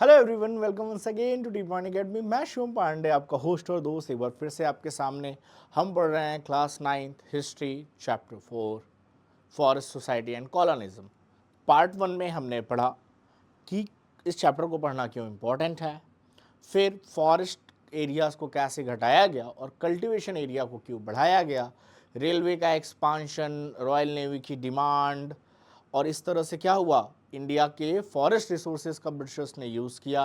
Hello everyone, welcome once again to Deep Mind Academy. मैं शिवम पांडे, आपका host और दोस्त। एक बार फिर से आपके सामने हम पढ़ रहे हैं class 9th history chapter 4 forest society and colonialism. Part 1 में हमने पढ़ा कि इस चैप्टर को पढ़ना क्यों इम्पोर्टेंट है, फिर फॉरेस्ट एरियाज को कैसे घटाया गया और कल्टीवेशन एरिया को क्यों बढ़ाया गया, रेलवे का एक्सपांशन, रॉयल नेवी की डिमांड, और इस तरह से क्या हुआ, इंडिया के फॉरेस्ट रिसोर्सेज का ब्रिटिशर्स ने यूज़ किया,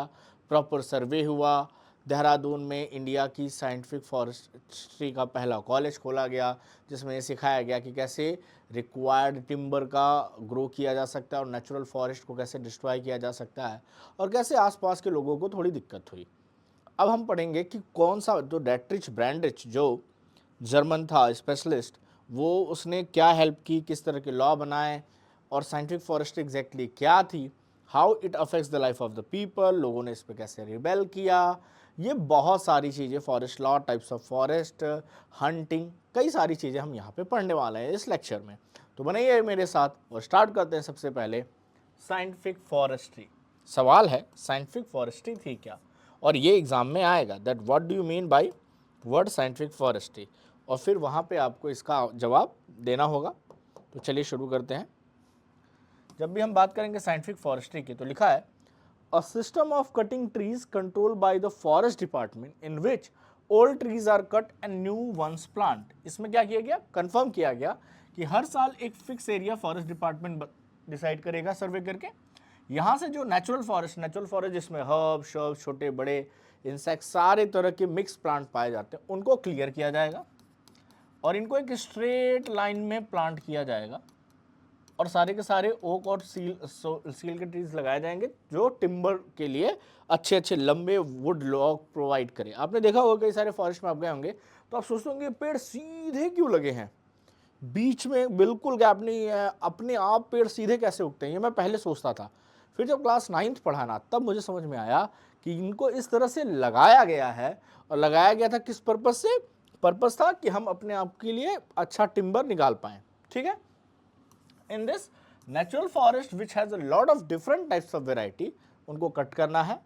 प्रॉपर सर्वे हुआ, देहरादून में इंडिया की साइंटिफिक फॉरेस्ट्री का पहला कॉलेज खोला गया जिसमें सिखाया गया कि कैसे रिक्वायर्ड टिम्बर का ग्रो किया जा सकता है और नेचुरल फॉरेस्ट को कैसे डिस्ट्रॉय किया जा सकता है और कैसे आसपास के लोगों को थोड़ी दिक्कत हुई। अब हम पढ़ेंगे कि कौन सा जो डेट्रिच ब्रैंडिच जो जर्मन था स्पेशलिस्ट, वो उसने क्या हेल्प की, किस तरह के लॉ बनाए और साइंटिफिक फॉरेस्ट एग्जैक्टली क्या थी, how it affects the life of the people, लोगों ने इस पर कैसे रिबेल किया। ये बहुत सारी चीज़ें, forest law, types of forest, hunting, कई सारी चीज़ें हम यहाँ पे पढ़ने वाले हैं इस लेक्चर में। तो बनाइए मेरे साथ और स्टार्ट करते हैं। सबसे पहले साइंटिफिक फॉरेस्ट्री। सवाल है साइंटिफिक फॉरेस्ट्री थी क्या, और ये एग्जाम में आएगा that what do you mean by word scientific forestry, और फिर वहाँ पे आपको इसका जवाब देना होगा। तो चलिए शुरू करते हैं। जब भी हम बात करेंगे साइंटिफिक फॉरेस्ट्री की तो लिखा है a system of cutting trees controlled by the forest department in which old trees are cut and new ones plant. इसमें क्या किया गया, कंफर्म किया गया कि हर साल एक fix area forest department decide करेगा सर्वे करके। यहाँ से जो नेचुरल फॉरेस्ट जिसमें हर्ब शर्ब, छोटे बड़े इंसेक्ट, सारे तरह के मिक्स प्लांट पाए जाते हैं, उनको क्लियर किया जाएगा और इनको एक स्ट्रेट लाइन में प्लांट किया जाएगा और सारे के सारे ओक और सील के ट्रीज लगाए जाएंगे जो टिम्बर के लिए अच्छे अच्छे लंबे वुड लॉग प्रोवाइड करें। आपने देखा होगा कई सारे फॉरेस्ट में आप गए होंगे तो आप सोचते होंगे पेड़ सीधे क्यों लगे हैं, बीच में बिल्कुल गैप नहीं है, अपने आप पेड़ सीधे कैसे उगते हैं, ये मैं पहले सोचता था। फिर जब क्लास 9th पढ़ा ना, तब मुझे समझ में आया कि इनको इस तरह से लगाया गया है। और लगाया गया था किस पर्पज से, पर्पज था कि हम अपने आप के लिए अच्छा टिम्बर निकाल पाएं। ठीक है। In this natural forest which has a lot of different types of variety, उनको कट करना है।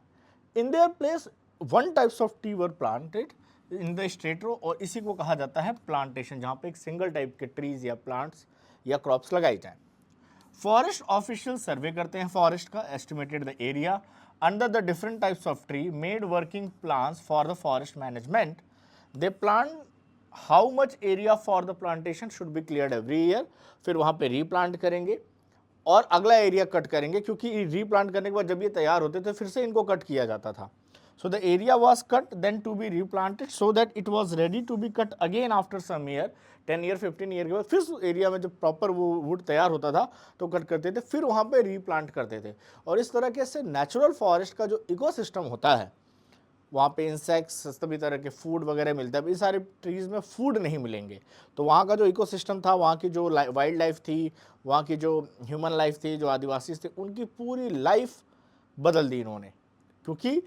In their place one types of tree were planted in the straight row, और इसी को कहा जाता है प्लांटेशन, जहां पे एक सिंगल टाइप के ट्रीज या प्लांट्स या क्रॉप्स लगाई जाए। फॉरेस्ट ऑफिशियल सर्वे करते हैं फॉरेस्ट का, estimated the area under the different types of tree, made working plans for the forest management, they plan how much area for the plantation should be cleared every year. फिर वहाँ पे replant करेंगे और अगला area cut करेंगे, क्योंकि replant करने के बाद जब ये तैयार होते थे फिर से इनको कट किया जाता था। So the area was cut then to be replanted so that it was ready to be cut again after some year, 10 year 15 year के बाद फिर उस एरिया में जब प्रॉपर वो वुड तैयार होता था तो कट करते थे, फिर वहाँ पे रीप्लांट करते थे। और इस तरह के से नेचुरल फॉरेस्ट का जो इकोसिस्टम होता है, वहाँ पे इंसेक्ट्स, सभी तरह के फूड वगैरह मिलता है। इन सारे ट्रीज़ में फूड नहीं मिलेंगे, तो वहाँ का जो इकोसिस्टम था, वहाँ की जो वाइल्ड लाइफ थी, वहाँ की जो ह्यूमन लाइफ थी, जो आदिवासी थे, उनकी पूरी लाइफ बदल दी इन्होंने। क्योंकि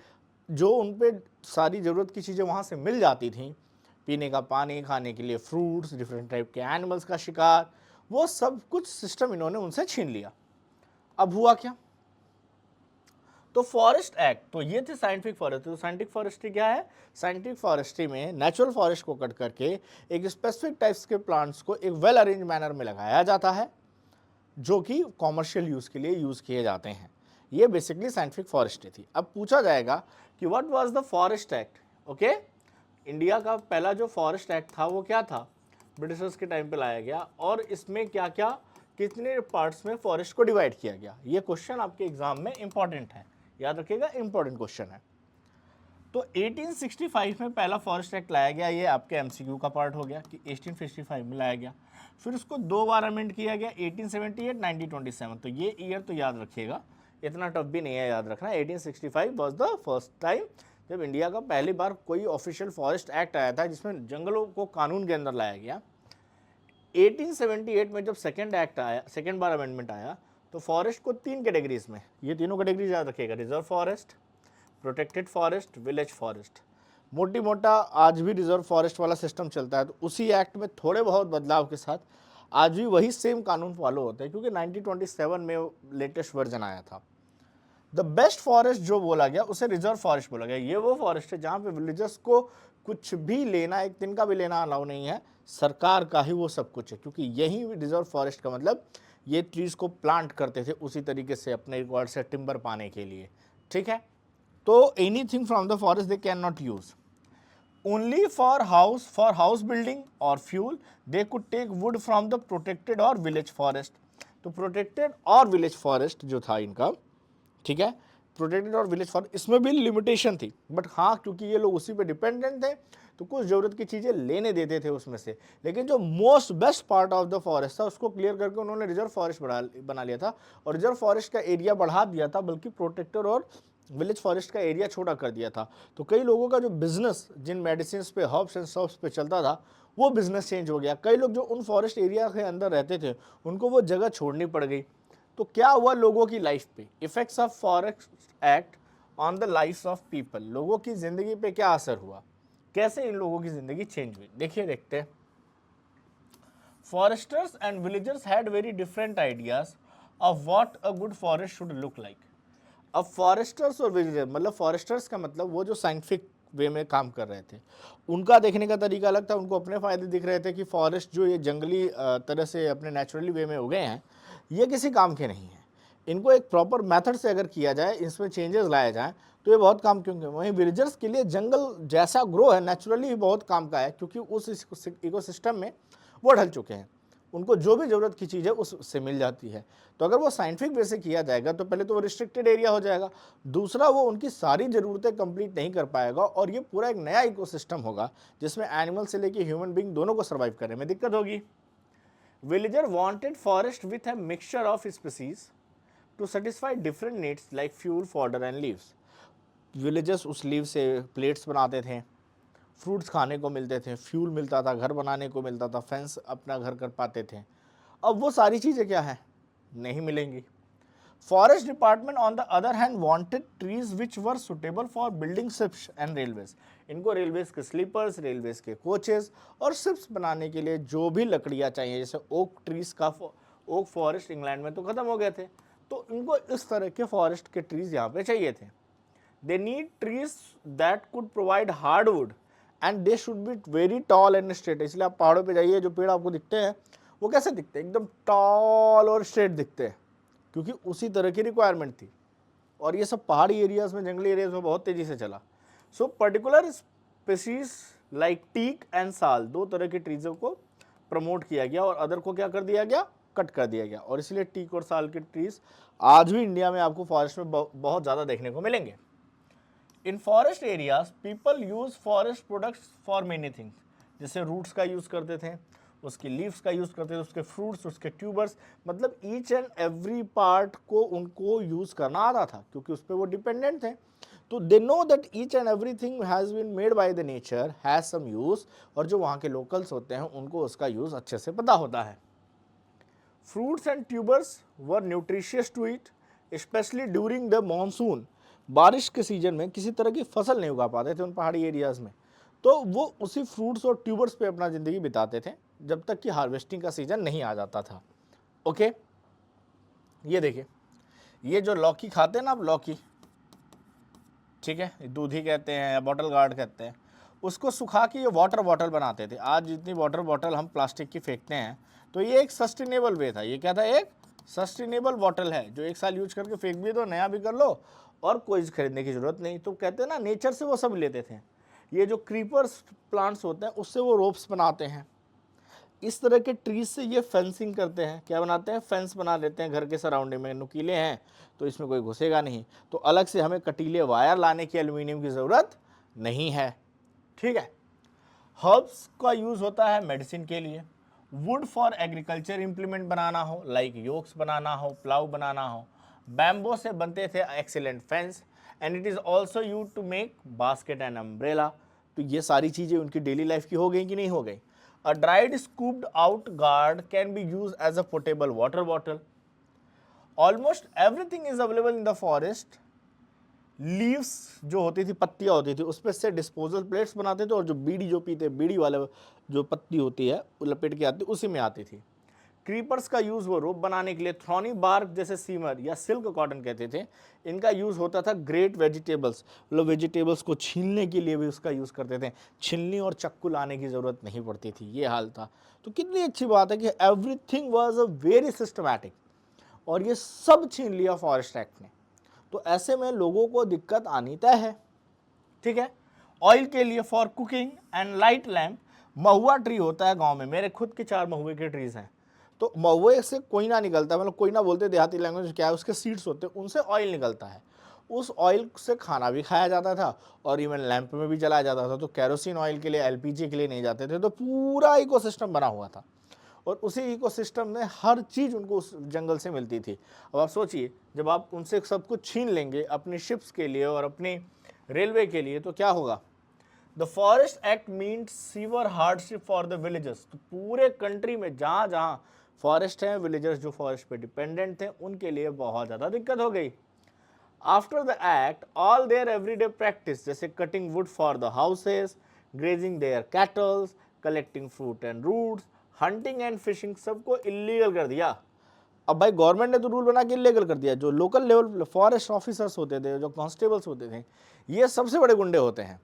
जो उन पर सारी ज़रूरत की चीज़ें वहाँ से मिल जाती थी, पीने का पानी, खाने के लिए फ्रूट्स, डिफरेंट टाइप के एनिमल्स का शिकार, वो सब कुछ सिस्टम इन्होंने उनसे छीन लिया। अब हुआ क्या, तो फॉरेस्ट एक्ट, तो ये थे साइंटिफिक फॉरेस्ट। तो साइंटिफिक फॉरेस्ट्री क्या है, साइंटिफिक फॉरेस्ट्री में नेचुरल फॉरेस्ट को कट करके एक स्पेसिफिक टाइप्स के प्लांट्स को एक वेल अरेंज मैनर में लगाया जाता है जो कि कॉमर्शियल यूज़ के लिए यूज़ किए जाते हैं। ये बेसिकली साइंटिफिक फॉरेस्ट्री थी। अब पूछा जाएगा कि what was the forest act. Okay, India का पहला जो फॉरेस्ट एक्ट था वो क्या था, ब्रिटिशर्स के टाइम पे लाया गया, और इसमें क्या क्या, कितने पार्ट्स में फॉरेस्ट को डिवाइड किया गया। ये क्वेश्चन आपके एग्जाम में इंपॉर्टेंट है, याद रखिएगा, इंपॉर्टेंट क्वेश्चन है। तो 1865 में पहला फॉरेस्ट एक्ट लाया गया, ये आपके एमसीक्यू का पार्ट हो गया कि 1865 में लाया गया। फिर उसको 2 बार अमेंड किया गया, 1878, 1927। तो ये ईयर तो याद रखिएगा, इतना टफ भी नहीं है याद रखना। 1865 वॉज द फर्स्ट टाइम जब इंडिया का पहली बार कोई ऑफिशियल फॉरेस्ट एक्ट आया था जिसमें जंगलों को कानून के अंदर लाया गया। 1878 में जब सेकेंड एक्ट आया, सेकेंड बार अमेंडमेंट आया, तो फॉरेस्ट को 3 कैटेगरीज में, ये तीनों कैटेगरीज याद रखिएगा, reserve forest, protected forest, village forest. मोटी मोटा आज भी रिजर्व फॉरेस्ट वाला सिस्टम चलता है। तो उसी एक्ट में थोड़े बहुत बदलाव के साथ आज भी वही सेम कानून फॉलो होता है, क्योंकि 1927 में लेटेस्ट वर्जन आया था। द बेस्ट फॉरेस्ट जो बोला गया उसे रिजर्व फॉरेस्ट बोला गया। ये वो फॉरेस्ट है जहाँ पे विलेजर्स को कुछ भी लेना, एक दिन का भी लेना अलाउ नहीं है, सरकार का ही वो सब कुछ है, क्योंकि यही रिजर्व फॉरेस्ट का मतलब ये ट्रीज को प्लांट करते थे उसी तरीके से अपने रिकॉर्ड से टिम्बर पाने के लिए। ठीक है, तो anything from the forest they can not use. Only for house building और fuel they could take wood from the protected और विलेज फॉरेस्ट। तो प्रोटेक्टेड और विलेज फॉरेस्ट जो था इनका, ठीक है, प्रोटेक्टेड और विलेज फॉरेस्ट, इसमें भी लिमिटेशन थी, बट हाँ क्योंकि ये लोग उसी पे डिपेंडेंट थे तो कुछ ज़रूरत की चीज़ें लेने देते थे उसमें से। लेकिन जो most best part of the forest था उसको क्लियर करके उन्होंने रिजर्व फॉरेस्ट बना लिया था, और रिजर्व फॉरेस्ट का एरिया बढ़ा दिया था, बल्कि प्रोटेक्टेड और विलेज फॉरेस्ट का एरिया छोटा कर दिया था। तो कई लोगों का जो बिजनेस जिन मेडिसिन पे, हर्ब्स एंड सर्ब्स पे चलता था, वो बिजनेस चेंज हो गया। कई लोग जो उन फॉरेस्ट एरिया के अंदर रहते थे उनको वो जगह छोड़नी पड़ गई। तो क्या हुआ लोगों की लाइफ पे? Effects of forest act on the life of people, लोगों की जिंदगी पे क्या असर हुआ, कैसे इन लोगों की जिंदगी चेंज हुई, देखिए देखते हैं। Forester's and villagers had very different ideas of what a good forest should look like. अब फॉरेस्टर्स और विलेजर, मतलब फॉरेस्टर्स का मतलब वो जो साइंटिफिक वे में काम कर रहे थे, उनका देखने का तरीका अलग था। उनको अपने फ़ायदे दिख रहे थे कि फॉरेस्ट जो ये जंगली तरह से अपने नेचुरली वे में उगे हैं, ये किसी काम के नहीं हैं। इनको एक प्रॉपर मेथड से अगर किया जाए, इसमें चेंजेस लाया जाए तो ये बहुत काम क्योंकि। वहीं विलेजर्स के लिए जंगल जैसा ग्रो है नेचुरली बहुत काम का है, क्योंकि उस इकोसिस्टम में वो ढल चुके हैं, उनको जो भी ज़रूरत की चीज़ है उससे मिल जाती है। तो अगर वो साइंटिफिक वे से किया जाएगा तो पहले तो वो रिस्ट्रिक्टेड एरिया हो जाएगा, दूसरा वो उनकी सारी ज़रूरतें कंप्लीट नहीं कर पाएगा, और ये पूरा एक नया इकोसिस्टम होगा जिसमें एनिमल से लेके ह्यूमन बीइंग दोनों को सर्वाइव करने में दिक्कत होगी। Villager wanted forest with a mixture of species to satisfy different needs like fuel, fodder and leaves. Villagers उस लीव से प्लेट्स बनाते थे, फ्रूट्स खाने को मिलते थे, फ्यूल मिलता था, घर बनाने को मिलता था, फेंस अपना घर कर पाते थे। अब वो सारी चीज़ें क्या है, नहीं मिलेंगी। Forest department on the other hand wanted trees which were suitable for building ships and railways. इनको रेलवेज के स्लीपर्स, रेलवेज के कोचेस और शिप्स बनाने के लिए जो भी लकड़ियाँ चाहिए, जैसे ओक ट्रीज का, ओक फॉरेस्ट इंग्लैंड में तो ख़त्म हो गए थे, तो इनको इस तरह के फॉरेस्ट के ट्रीज यहाँ पे चाहिए थे। They need trees that could provide hardwood and they should be very tall and straight. इसलिए आप पहाड़ों पे जाइए, जो पेड़ आपको दिखते हैं वो कैसे दिखते हैं, एकदम टॉल और स्ट्रेट दिखते हैं, क्योंकि उसी तरह की रिक्वायरमेंट थी। और ये सब पहाड़ी एरियाज में, जंगली एरियाज में बहुत तेज़ी से चला। So particular species like teak and sal, दो तरह के ट्रीजों को प्रमोट किया गया और अदर को क्या कर दिया गया, कट कर दिया गया। और इसलिए टीक और साल के ट्रीज आज भी इंडिया में आपको फॉरेस्ट में बहुत ज़्यादा देखने को मिलेंगे। इन forest areas people use forest products for many things, जैसे रूट्स का यूज़ करते थे, उसकी लीव्स का यूज़ करते थे, उसके फ्रूट्स, उसके ट्यूबर्स, मतलब ईच एंड एवरी पार्ट को उनको यूज़ करना आता था, क्योंकि उस पर वो डिपेंडेंट थे। तो they know that each and everything has been made by the nature has some use, और जो वहाँ के लोकल्स होते हैं उनको उसका यूज़ अच्छे से पता होता है। Fruits and tubers were nutritious to eat, specially during the monsoon. बारिश के सीजन में किसी तरह की फसल नहीं उगा पाते थे उन पहाड़ी एरियाज़ में, तो वो उसी फ्रूट्स और ट्यूबर्स पे अपना ज़िंदगी बिताते थे जब तक कि हार्वेस्टिंग का सीज़न नहीं आ जाता था। ओके, ये देखिए, ये जो लौकी खाते हैं ना आप, लौकी, ठीक है, दूधी कहते हैं या बॉटल गार्ड कहते हैं, उसको सुखा के ये वाटर बॉटल बनाते थे। आज जितनी वाटर बॉटल हम प्लास्टिक की फेंकते हैं, तो ये एक सस्टेनेबल वे था। ये क्या था, एक सस्टेनेबल बॉटल है जो एक साल यूज करके फेंक भी दो, नया भी कर लो, और कोई खरीदने की ज़रूरत नहीं। तो कहते हैं ना, नेचर से वो सब लेते थे। ये जो क्रीपर्स प्लांट्स होते हैं उससे वो रोप्स बनाते हैं, इस तरह के ट्रीज से ये फेंसिंग करते हैं। क्या बनाते हैं, फेंस बना देते हैं घर के सराउंडिंग में, नुकीले हैं तो इसमें कोई घुसेगा नहीं, तो अलग से हमें कटीले वायर लाने की, एल्यूमिनियम की ज़रूरत नहीं है। ठीक है, हर्ब्स का यूज़ होता है मेडिसिन के लिए। वुड फॉर एग्रीकल्चर इम्प्लीमेंट बनाना हो, लाइक योक्स बनाना हो, प्लाउ बनाना हो। बैम्बो से बनते थे excellent fence, and it is also use to make basket and umbrella. तो ये सारी चीज़ें उनकी डेली लाइफ की हो गई कि नहीं हो गई। A dried scooped out gourd can be use as a portable water bottle. Almost everything is available in the forest. Leaves जो होती थी, पत्तियाँ होती थी, उस पर से डिस्पोजल प्लेट्स बनाते थे, और जो बीड़ी जो पीते, बीड़ी वाले जो पत्ती होती है वो लपेट के आती, उसी में आती थी। क्रीपर्स का यूज वो रोप बनाने के लिए, थ्रॉनी बार्क जैसे सीमर या सिल्क कॉटन कहते थे, इनका यूज होता था ग्रेट वेजिटेबल्स, मतलब वेजिटेबल्स को छीलने के लिए भी उसका यूज करते थे, छिलनी और चक्कू लाने की जरूरत नहीं पड़ती थी, ये हाल था। तो कितनी अच्छी बात है कि everything was a very systematic, और ये सब छीन लिया फॉरेस्ट एक्ट ने। तो ऐसे में लोगों को दिक्कत आनी तय है, ठीक है। ऑयल के लिए for cooking and light lamp, Mahua tree होता है गांव में, मेरे खुद के 4 महुए के ट्रीज हैं। तो महुए से कोयना निकलता है, मतलब कोयना बोलते देहाती लैंग्वेज क्या है, उसके सीड्स होते हैं, उनसे ऑयल निकलता है। उस ऑयल से खाना भी खाया जाता था और इवन लैंप में भी जलाया जाता था। तो कैरोसिन ऑयल के लिए, एलपीजी के लिए नहीं जाते थे। तो पूरा इकोसिस्टम बना हुआ था और उसी इकोसिस्टम में हर चीज़ उनको उस जंगल से मिलती थी। अब आप सोचिए, जब आप उनसे सब कुछ छीन लेंगे अपनी शिप्स के लिए और अपनी रेलवे के लिए, तो क्या होगा। The forest act means sewer hardship for the villagers. तो पूरे कंट्री में जहाँ जहाँ फॉरेस्ट हैं, विलेजर्स जो फॉरेस्ट पे डिपेंडेंट थे, उनके लिए बहुत ज़्यादा दिक्कत हो गई। After the act all their everyday practice, जैसे cutting wood for the houses, grazing their cattles, collecting fruit and roots, hunting and fishing, सबको इलीगल कर दिया। अब भाई गवर्नमेंट ने तो रूल बना के इलीगल कर दिया। जो लोकल लेवल फॉरेस्ट ऑफिसर्स होते थे, जो कांस्टेबल्स होते थे, ये सबसे बड़े गुंडे होते हैं।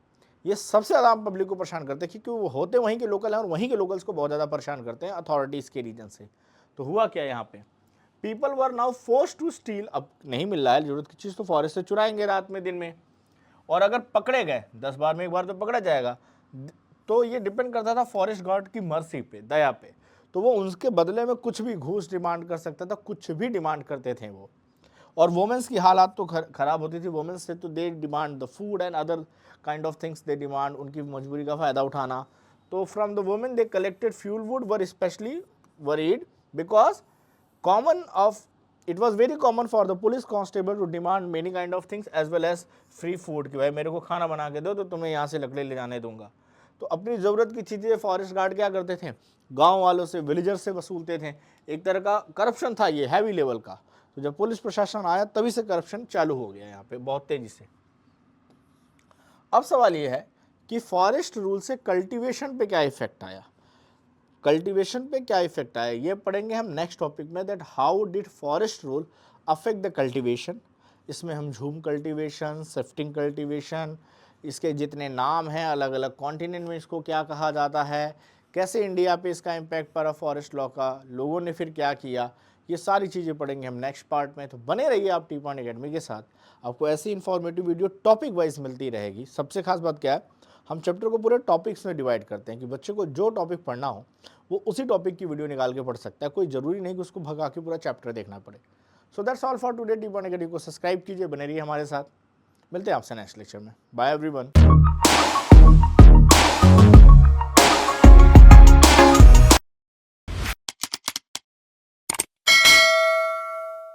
ये सबसे ज़्यादा आम पब्लिक को परेशान करते हैं, क्योंकि वो होते वहीं के लोकल हैं और वहीं के लोकल्स को बहुत ज़्यादा परेशान करते हैं अथॉरिटीज़ के रीजन से। तो हुआ क्या यहाँ पे, people were now force to steal. अब नहीं मिल रहा है जरूरत की चीज़, तो फॉरेस्ट से चुराएंगे रात में, दिन में। और अगर पकड़े गए, 10 बार में एक बार तो पकड़ा जाएगा। तो ये डिपेंड करता था फॉरेस्ट गार्ड की मर्सी पे, दया पे। तो वो उसके बदले में कुछ भी घूस डिमांड कर सकता था, कुछ भी डिमांड करते थे वो। और वुमेन्स की हालात तो खराब होती थी। वुमेन्स से तो they demand the food and other kind of things, they demand, उनकी मजबूरी का फ़ायदा उठाना। तो from the women they collected fuel wood, were specially worried because common of it was very common for the police constable to demand many kind of things as well as free food, कि भाई मेरे को खाना बना के दो तो तुम्हें यहाँ से लकड़ी ले जाने दूंगा। तो अपनी ज़रूरत की चीज़ें फॉरेस्ट गार्ड क्या करते थे, गांव वालों से, विलेजर्स से वसूलते थे। एक तरह का करप्शन था ये, हैवी लेवल का। तो जब पुलिस प्रशासन आया तभी से करप्शन चालू हो गया यहाँ पे बहुत तेजी से। अब सवाल ये है कि फॉरेस्ट रूल से कल्टीवेशन पे क्या इफेक्ट आया। कल्टीवेशन पे क्या इफेक्ट आया ये पढ़ेंगे हम नेक्स्ट टॉपिक में, that how did forest rule affect the cultivation. इसमें हम झूम कल्टीवेशन, शिफ्टिंग कल्टीवेशन, इसके जितने नाम हैं, अलग अलग कॉन्टिनेंट में इसको क्या कहा जाता है, कैसे इंडिया पे इसका इम्पैक्ट पड़ा फॉरेस्ट लॉ का, लोगों ने फिर क्या किया, ये सारी चीज़ें पढ़ेंगे हम नेक्स्ट पार्ट में। तो बने रहिए आप टी पॉइंट अकेडमी के साथ, आपको ऐसी इन्फॉर्मेटिव वीडियो टॉपिक वाइज मिलती रहेगी। सबसे खास बात क्या है, हम चैप्टर को पूरे टॉपिक्स में डिवाइड करते हैं कि बच्चे को जो टॉपिक पढ़ना हो वो उसी टॉपिक की वीडियो निकाल के पढ़ सकता है। कोई ज़रूरी नहीं कि उसको भगा के पूरा चैप्टर देखना पड़े। So that's all for today. T point academy को सब्सक्राइब कीजिए, बने रहिए हमारे साथ। मिलते हैं आपसे नेक्स्ट लेक्चर में। Bye everyone.